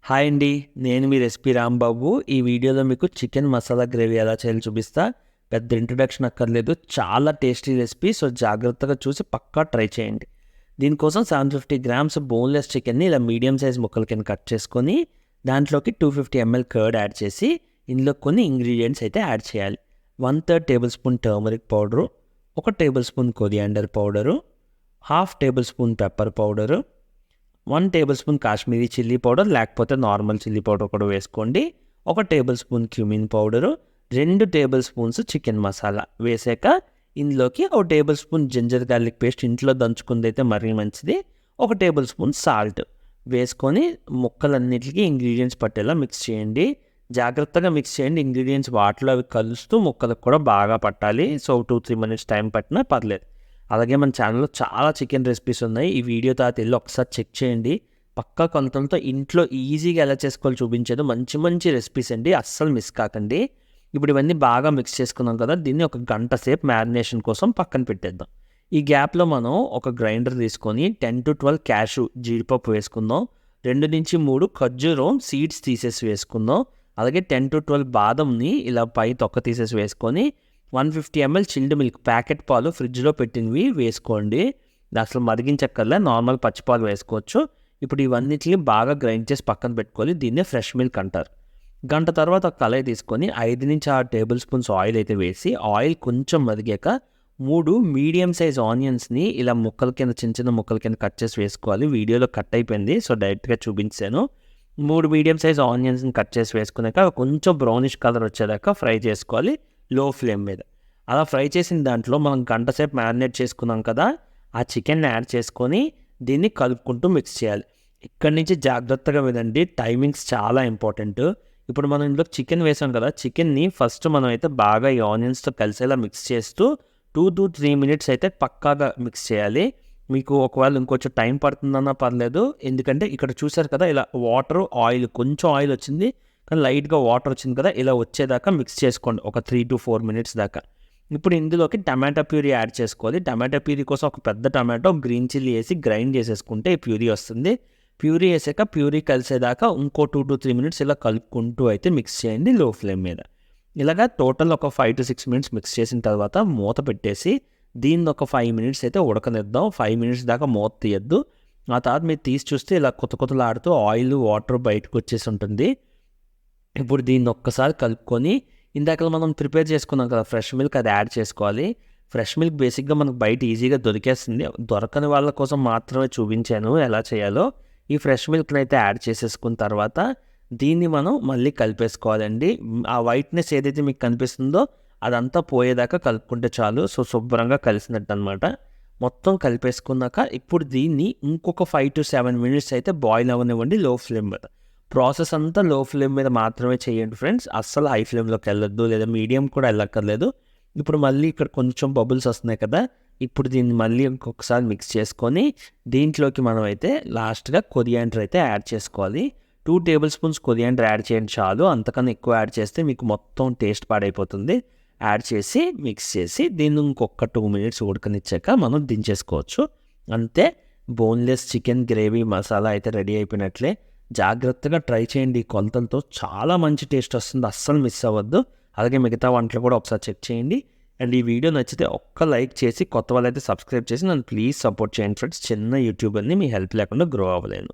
Hi అండి. నేను మీ recipe Rambabu. ఈ వీడియోలో మీకు చికెన్ మసాలా గ్రేవీ ఎలా చేయాలో చూపిస్తా. పెద్ద ఇంట్రడక్షన్ అక్కర్లేదు. చాలా టేస్టీ రెసిపీ. సో జాగ్రత్తగా చూసి పక్కా ట్రై చేయండి. దీనికోసం 750 గ్రామ్స్ బోన్లెస్ చికెన్ని ఇలా మీడియం సైజ్ ముక్కల కింద కట్ చేసుకొని దాంట్లోకి 250 ml కర్డ్ యాడ్ చేసి ఇందులో కొన్ని ఇంగ్రీడియంట్స్ అయితే యాడ్ చేయాలి. 1/3 tablespoon turmeric powder, 1 tablespoon coriander powder, 1/2 tablespoon pepper powder, 1 tablespoon Kashmiri chilli powder లేకపోతే నార్మల్ చిల్లీ పౌడర్ కూడా వేసుకోండి. 1 tablespoon cumin powder, 2 tablespoons chicken masala వేసాక ఇందులోకి 1 tablespoon ginger garlic paste ఇంట్లో దంచుకుంది అయితే మరీ మంచిది. 1 టేబుల్ స్పూన్ సాల్ట్ వేసుకొని ముక్కలన్నిటికీ ఇంగ్రీడియంట్స్ పట్టేలా మిక్స్ చేయండి. జాగ్రత్తగా మిక్స్ చేయండి. ఇంగ్రీడియంట్స్ వాటిలో అవి కలుస్తూ ముక్కలకు కూడా బాగా పట్టాలి. సో 2-3 మినిట్స్ టైం పట్టినా పర్లేదు. అలాగే మన ఛానల్లో చాలా చికెన్ రెసిపీస్ ఉన్నాయి. ఈ వీడియో తర్వాత వెళ్ళి ఒకసారి చెక్ చేయండి. పక్కా కొలతలతో ఇంట్లో ఈజీగా ఎలా చేసుకోవాలో చూపించేది మంచి మంచి రెసిపీస్ అండి. అస్సలు మిస్ కాకండి. ఇప్పుడు ఇవన్నీ బాగా మిక్స్ చేసుకున్నాం కదా, దీన్ని 1 గంట సేపు మ్యారినేషన్ కోసం పక్కన పెట్టేద్దాం. ఈ గ్యాప్లో మనం ఒక గ్రైండర్ తీసుకొని 10-12 క్యాషు జీడిపప్పు వేసుకుందాం. 2-3 ఖర్జూరం సీడ్స్ తీసేసి వేసుకుందాం. అలాగే 10-12 బాదంని ఇలా పై తొక్క తీసేసి వేసుకొని 150 ml చిల్డ్ మిల్క్ ప్యాకెట్ పాలు ఫ్రిడ్జ్లో పెట్టినవి వేసుకోండి. అసలు మరిగించక్కర్లే, నార్మల్ పచ్చిపాలు వేసుకోవచ్చు. ఇప్పుడు ఇవన్నిటిని బాగా గ్రైండ్ చేసి పక్కన పెట్టుకోవాలి. దీన్నే ఫ్రెష్ మిల్క్ అంటారు. గంట తర్వాత ఒక కళాయి తీసుకొని 5-6 టేబుల్ స్పూన్స్ ఆయిల్ అయితే వేసి ఆయిల్ కొంచెం మరిగాక 3 మీడియం సైజ్ ఆనియన్స్ని ఇలా ముక్కల కింద చిన్న చిన్న ముక్కల కింద కట్ చేసి వేసుకోవాలి. వీడియోలో కట్ అయిపోయింది, సో డైరెక్ట్గా చూపించాను. 3 మీడియం సైజ్ ఆనియన్స్ని కట్ చేసి వేసుకున్నాక కొంచెం బ్రౌనిష్ కలర్ వచ్చేదాకా ఫ్రై చేసుకోవాలి లో ఫ్లేమ్ మీద. అలా ఫ్రై చేసిన దాంట్లో మనం గంట సేపు మ్యారినేట్ చేసుకున్నాం కదా, ఆ చికెన్ని యాడ్ చేసుకొని దీన్ని కలుపుకుంటూ మిక్స్ చేయాలి. ఇక్కడి నుంచి జాగ్రత్తగా వినండి, టైమింగ్స్ చాలా ఇంపార్టెంట్. ఇప్పుడు మనం ఇందులో చికెన్ వేసాం కదా, చికెన్ని ఫస్ట్ మనం అయితే బాగా ఈ ఆనియన్స్తో కలిసేలా మిక్స్ చేస్తూ 2-3 మినిట్స్ అయితే పక్కాగా మిక్స్ చేయాలి. మీకు ఒకవేళ ఇంకొంచెం టైం పడుతుందన్నా పర్లేదు, ఎందుకంటే ఇక్కడ చూసారు కదా ఇలా వాటర్ ఆయిల్ కొంచెం ఆయిల్ వచ్చింది కానీ లైట్గా వాటర్ వచ్చింది కదా, ఇలా వచ్చేదాకా మిక్స్ చేసుకోండి ఒక 3-4 మినిట్స్ దాకా. ఇప్పుడు ఇందులోకి టమాటా ప్యూరీ యాడ్ చేసుకోవాలి. టమాటా ప్యూరీ కోసం ఒక పెద్ద టమాటో గ్రీన్ చిల్లీ వేసి గ్రైండ్ చేసేసుకుంటే ఈ ప్యూరీ వస్తుంది. ప్యూరీ వేసాక ప్యూరీ కలిసేదాకా ఇంకో 2-3 మినిట్స్ ఇలా కలుపుకుంటూ అయితే మిక్స్ చేయండి లో ఫ్లేమ్ మీద. ఇలాగా టోటల్ ఒక 5-6 మినిట్స్ మిక్స్ చేసిన తర్వాత మూత పెట్టేసి దీన్ని ఒక 5 మినిట్స్ అయితే ఉడకనిద్దాం. 5 మినిట్స్ దాకా మూత తీయద్దు. ఆ తర్వాత మీరు తీసి చూస్తే ఇలా కొత్తలాడుతూ ఆయిల్ వాటర్ బయటకు వచ్చేసి ఉంటుంది. ఇప్పుడు దీన్ని ఒక్కసారి కలుపుకొని ఇందాక మనం ప్రిపేర్ చేసుకున్నాం కదా ఫ్రెష్ మిల్క్, అది యాడ్ చేసుకోవాలి. ఫ్రెష్ మిల్క్ బేసిక్గా మనకు బయట ఈజీగా దొరికేస్తుంది. దొరకని వాళ్ళ కోసం మాత్రమే చూపించాను ఎలా చేయాలో. ఈ ఫ్రెష్ మిల్క్ని అయితే యాడ్ చేసేసుకున్న తర్వాత దీన్ని మనం మళ్ళీ కలిపేసుకోవాలండి. ఆ వైట్నెస్ ఏదైతే మీకు కనిపిస్తుందో అదంతా పోయేదాకా కలుపుకుంటే చాలు. సో శుభ్రంగా కలిసినట్టు అనమాట. మొత్తం కలిపేసుకున్నాక ఇప్పుడు దీన్ని ఇంకొక 5-7 మినిట్స్ అయితే బాయిల్ అవ్వనివ్వండి లో ఫ్లేమ్ మీద. ప్రాసెస్ అంతా లో ఫ్లేమ్ మీద మాత్రమే చేయండి ఫ్రెండ్స్. అస్సలు హై ఫ్లేమ్లోకి వెళ్ళొద్దు, లేదా మీడియం కూడా వెళ్ళక్కర్లేదు. ఇప్పుడు మళ్ళీ ఇక్కడ కొంచెం బబుల్స్ వస్తున్నాయి కదా, ఇప్పుడు దీన్ని మళ్ళీ ఇంకొకసారి మిక్స్ చేసుకొని దీంట్లోకి మనం అయితే లాస్ట్గా కొరియాండర్ అయితే యాడ్ చేసుకోవాలి. 2 టేబుల్ స్పూన్స్ కొరియాండర్ యాడ్ చేయండి చాలు. అంతకన్నా ఎక్కువ యాడ్ చేస్తే మీకు మొత్తం టేస్ట్ పాడైపోతుంది. యాడ్ చేసి మిక్స్ చేసి దీన్ని ఇంకొక 2 మినిట్స్ ఉడకనిచ్చాక మనం దించేసుకోవచ్చు. అంతే, బోన్లెస్ చికెన్ గ్రేవీ మసాలా అయితే రెడీ అయిపోయినట్లే. జాగ్రత్తగా ట్రై చేయండి. కొలతలతో చాలా మంచి టేస్ట్ వస్తుంది, అస్సలు మిస్ అవ్వద్దు. అలాగే మిగతా వంటలు కూడా ఒకసారి చెక్ చేయండి. అండ్ ఈ వీడియో నచ్చితే ఒక్క లైక్ చేసి కొత్త వాళ్ళైతే సబ్స్క్రైబ్ చేసి నన్ను ప్లీజ్ సపోర్ట్ చేయండి ఫ్రెండ్స్. చిన్న యూట్యూబర్ని, మీ హెల్ప్ లేకుండా గ్రో అవ్వలేను.